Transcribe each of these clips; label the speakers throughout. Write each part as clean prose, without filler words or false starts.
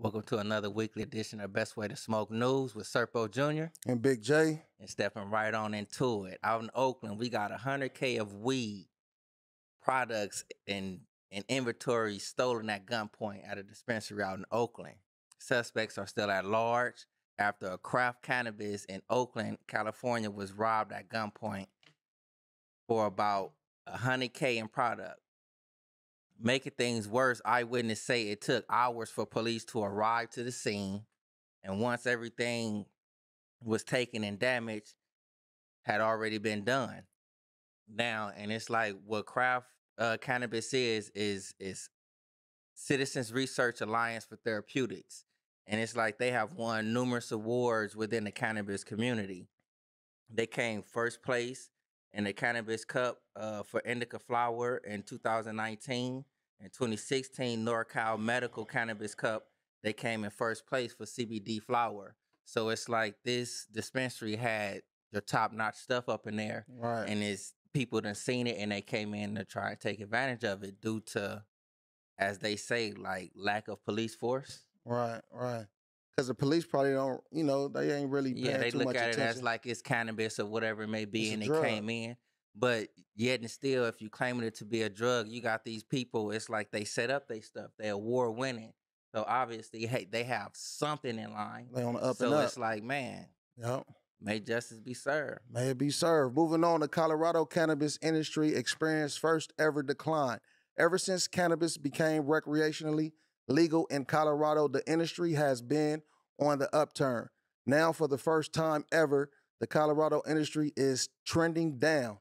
Speaker 1: Welcome to another weekly edition of Best Way to Smoke News with Serpo Jr.
Speaker 2: And Big J.
Speaker 1: And stepping right on into it. Out in Oakland, we got 100K of weed products and inventory stolen at gunpoint at a dispensary out in Oakland. Suspects are still at large after a craft cannabis in Oakland, California was robbed at gunpoint for about 100K in product. Making things worse, eyewitnesses say it took hours for police to arrive to the scene, and once everything was taken and damaged, had already been done. Now, and it's like what craft cannabis is Citizens Research Alliance for Therapeutics, and it's like they have won numerous awards within the cannabis community. They came first place in the Cannabis Cup for indica flower in 2019. In 2016, NorCal Medical Cannabis Cup, they came in first place for CBD flower. So it's like this dispensary had the top-notch stuff up in there.
Speaker 2: Right.
Speaker 1: And it's people done seen it and they came in to try and take advantage of it due to, as they say, like lack of police force.
Speaker 2: Right. Because the police probably don't, they ain't really paying
Speaker 1: they
Speaker 2: too
Speaker 1: look
Speaker 2: much
Speaker 1: at
Speaker 2: attention.
Speaker 1: it as like it's cannabis or whatever it may be,
Speaker 2: It's
Speaker 1: and
Speaker 2: a
Speaker 1: they
Speaker 2: drug.
Speaker 1: came in. But yet and still, if you claiming it to be a drug, you got these people, it's like they set up their stuff. They're award winning. So obviously, hey, they have something in line.
Speaker 2: They on the up
Speaker 1: so
Speaker 2: and up.
Speaker 1: it's like, man,
Speaker 2: Yep.
Speaker 1: may justice be served.
Speaker 2: May it be served. Moving on, the Colorado cannabis industry experienced first ever decline. Ever since cannabis became recreationally legal in Colorado, the industry has been on the upturn. Now, for the first time ever, the Colorado industry is trending down.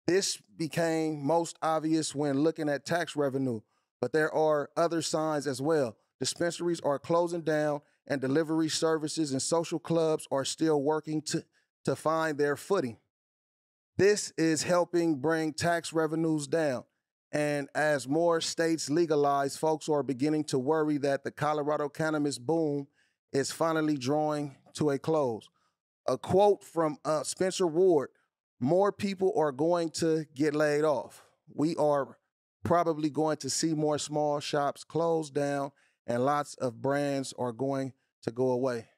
Speaker 2: This became most obvious when looking at tax revenue, but there are other signs as well. Dispensaries are closing down, and delivery services and social clubs are still working to find their footing. This is helping bring tax revenues down. And as more states legalize, folks are beginning to worry that the Colorado cannabis boom is finally drawing to a close. A quote from Spencer Ward: more people are going to get laid off. We are probably going to see more small shops close down, and lots of brands are going to go away.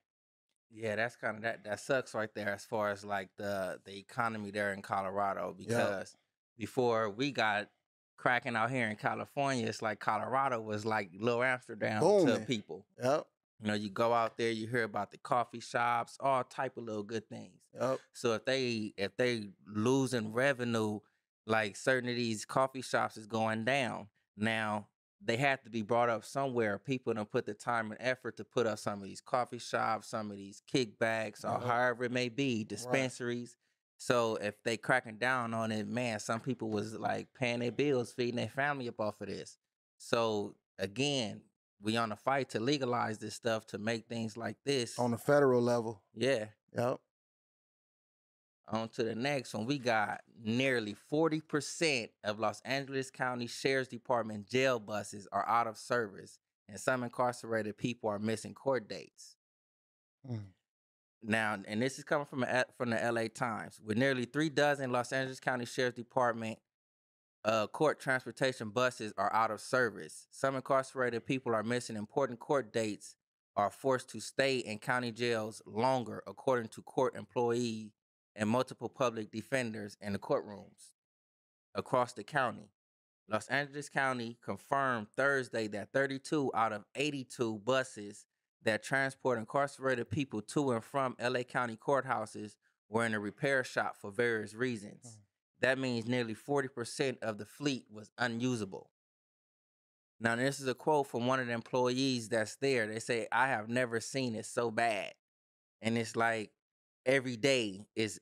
Speaker 1: Yeah, that's kind of that sucks right there as far as like the economy there in Colorado, because before we got cracking out here in California, it's like Colorado was like Little Amsterdam to
Speaker 2: Booming.
Speaker 1: people.
Speaker 2: Yep.
Speaker 1: You go out there, you hear about the coffee shops, all type of little good things.
Speaker 2: Yep.
Speaker 1: So if they losing revenue, like certain of these coffee shops is going down. Now they have to be brought up somewhere. People don't put the time and effort to put up some of these coffee shops, some of these kickbacks, or however it may be, dispensaries. So if they cracking down on it, man, some people was like paying their bills, feeding their family up off of this. So again, we on a fight to legalize this stuff to make things like this
Speaker 2: On the federal level.
Speaker 1: Yeah.
Speaker 2: Yep.
Speaker 1: On to the next one. We got nearly 40% of Los Angeles County Sheriff's Department jail buses are out of service, and some incarcerated people are missing court dates. Now, and this is coming from the LA Times. With nearly 36 Los Angeles County Sheriff's Department court transportation buses are out of service. Some incarcerated people are missing important court dates, are forced to stay in county jails longer, according to court employees and multiple public defenders in the courtrooms across the county. Los Angeles County confirmed Thursday that 32 out of 82 buses that transport incarcerated people to and from LA County courthouses were in a repair shop for various reasons. That means nearly 40% of the fleet was unusable. Now, this is a quote from one of the employees that's there. They say, "I have never seen it so bad." And it's like every day is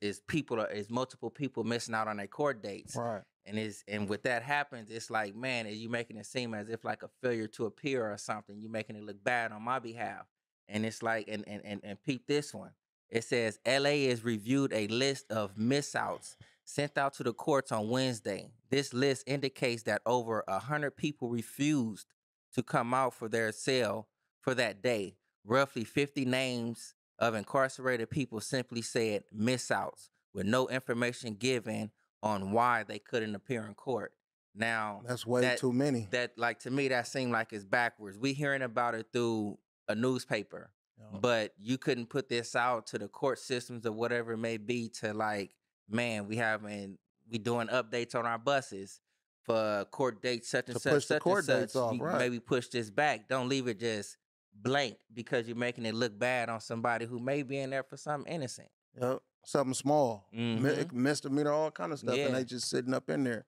Speaker 1: multiple people missing out on their court dates.
Speaker 2: Right.
Speaker 1: And with that happens, it's like, man, you making it seem as if like a failure to appear or something. You making it look bad on my behalf. And it's like, and peep this one. It says LA has reviewed a list of missouts sent out to the courts on Wednesday. This list indicates that over 100 people refused to come out for their cell for that day. Roughly 50 names of incarcerated people simply said missouts, with no information given on why they couldn't appear in court. Now,
Speaker 2: That's way too many.
Speaker 1: That, like, to me, that seemed like it's backwards. We hearing about it through a newspaper, but you couldn't put this out to the court systems or whatever it may be to like, man, we doing updates on our buses for court dates such and
Speaker 2: To
Speaker 1: such,
Speaker 2: push the
Speaker 1: such and
Speaker 2: court dates
Speaker 1: such.
Speaker 2: off,
Speaker 1: You
Speaker 2: right.
Speaker 1: maybe push this back. Don't leave it just blank because you're making it look bad on somebody who may be in there for something innocent.
Speaker 2: Yep. Something small,
Speaker 1: Mm-hmm.
Speaker 2: misdemeanor, all kind of stuff, and
Speaker 1: Yeah.
Speaker 2: they just sitting up in there.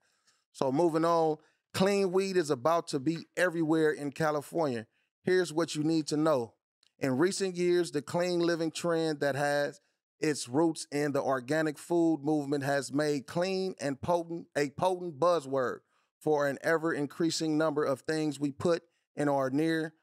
Speaker 2: So moving on, clean weed is about to be everywhere in California. Here's what you need to know. In recent years, the clean living trend that has its roots in the organic food movement has made clean and potent a potent buzzword for an ever-increasing number of things we put in or near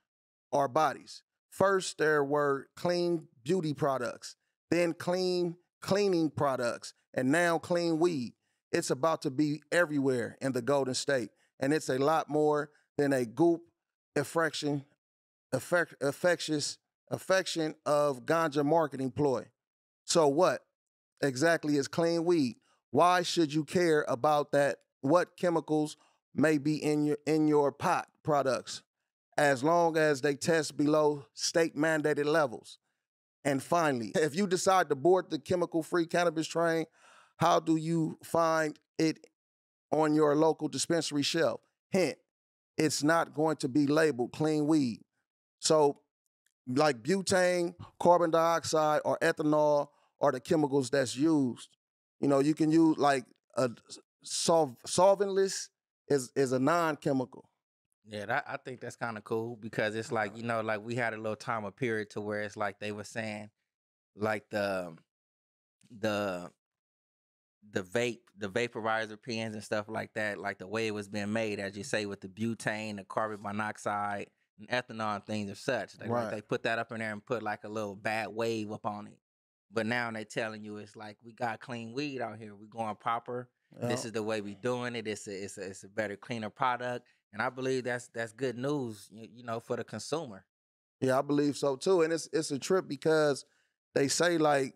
Speaker 2: our bodies. First, there were clean beauty products, then clean cleaning products, and now clean weed. It's about to be everywhere in the Golden State, and it's a lot more than a goop affection of ganja marketing ploy. So what exactly is clean weed? Why should you care about that? What chemicals may be in your pot products, as long as they test below state mandated levels? And finally, if you decide to board the chemical-free cannabis train, how do you find it on your local dispensary shelf? Hint, it's not going to be labeled clean weed. So like butane, carbon dioxide, or ethanol are the chemicals that's used. You know, you can use like a solventless is a non-chemical.
Speaker 1: Yeah, I think that's kind of cool because it's like, you know, like we had a little time of period to where it's like they were saying like the vaporizer pens and stuff like that, like the way it was being made, as you say, with the butane, the carbon monoxide, and ethanol and things of such. Like they put that up in there and put like a little bad wave up on it. But now they telling you it's like we got clean weed out here. We going proper.
Speaker 2: Yep.
Speaker 1: This is the way we doing it. It's a better, cleaner product. And I believe that's good news, you know, for the consumer.
Speaker 2: Yeah, I believe so too. And it's a trip because they say like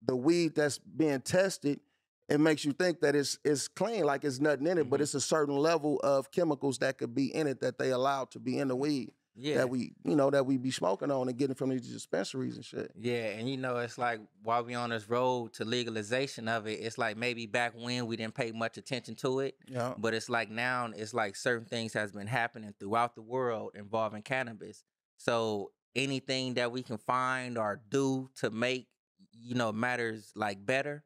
Speaker 2: the weed that's being tested, it makes you think that it's clean, like it's nothing in it, but it's a certain level of chemicals that could be in it that they allow to be in the weed.
Speaker 1: Yeah.
Speaker 2: That we be smoking on and getting from these dispensaries and shit.
Speaker 1: Yeah, and you know, it's like while we on this road to legalization of it, it's like maybe back when we didn't pay much attention to it.
Speaker 2: Yeah.
Speaker 1: But it's like now it's like certain things has been happening throughout the world involving cannabis. So anything that we can find or do to make, you know, matters like better,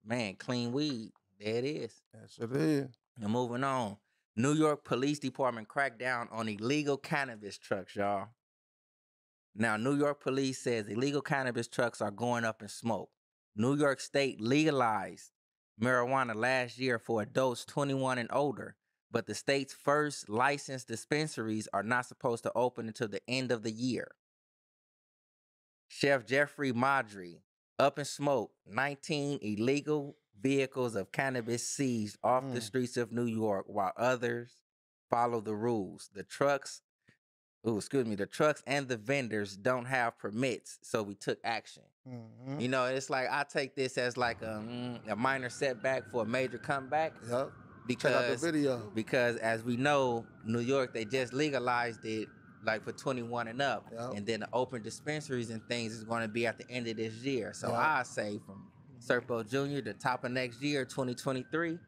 Speaker 1: man, clean weed, there it is.
Speaker 2: Yes, it is.
Speaker 1: And moving on. New York Police Department cracked down on illegal cannabis trucks, y'all. Now, New York police says illegal cannabis trucks are going up in smoke. New York State legalized marijuana last year for adults 21 and older, but the state's first licensed dispensaries are not supposed to open until the end of the year. Chef Jeffrey Madry, up in smoke, 19 illegal vehicles of cannabis seized off the streets of New York while others follow the rules. The trucks and the vendors don't have permits, so we took action. You know, it's like I take this as like a minor setback for a major comeback.
Speaker 2: Yep.
Speaker 1: Because,
Speaker 2: check out the video.
Speaker 1: Because as we know, New York, they just legalized it like for 21 and up. And then the open dispensaries and things is going to be at the end of this year. So I say from Serpo Jr. to top of next year, 2023,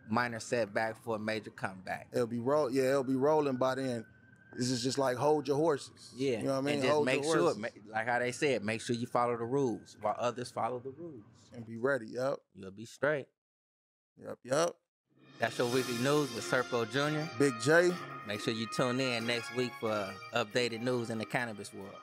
Speaker 1: minor setback for a major comeback.
Speaker 2: It'll be rolling by then. This is just like hold your horses.
Speaker 1: Yeah.
Speaker 2: You know what I mean?
Speaker 1: And just
Speaker 2: hold
Speaker 1: make
Speaker 2: your
Speaker 1: sure,
Speaker 2: horses.
Speaker 1: like how they said, make sure you follow the rules while others follow the rules.
Speaker 2: And be ready, yep.
Speaker 1: You'll be straight.
Speaker 2: Yep.
Speaker 1: That's your weekly news with Serpo Jr.
Speaker 2: Big J.
Speaker 1: Make sure you tune in next week for updated news in the cannabis world.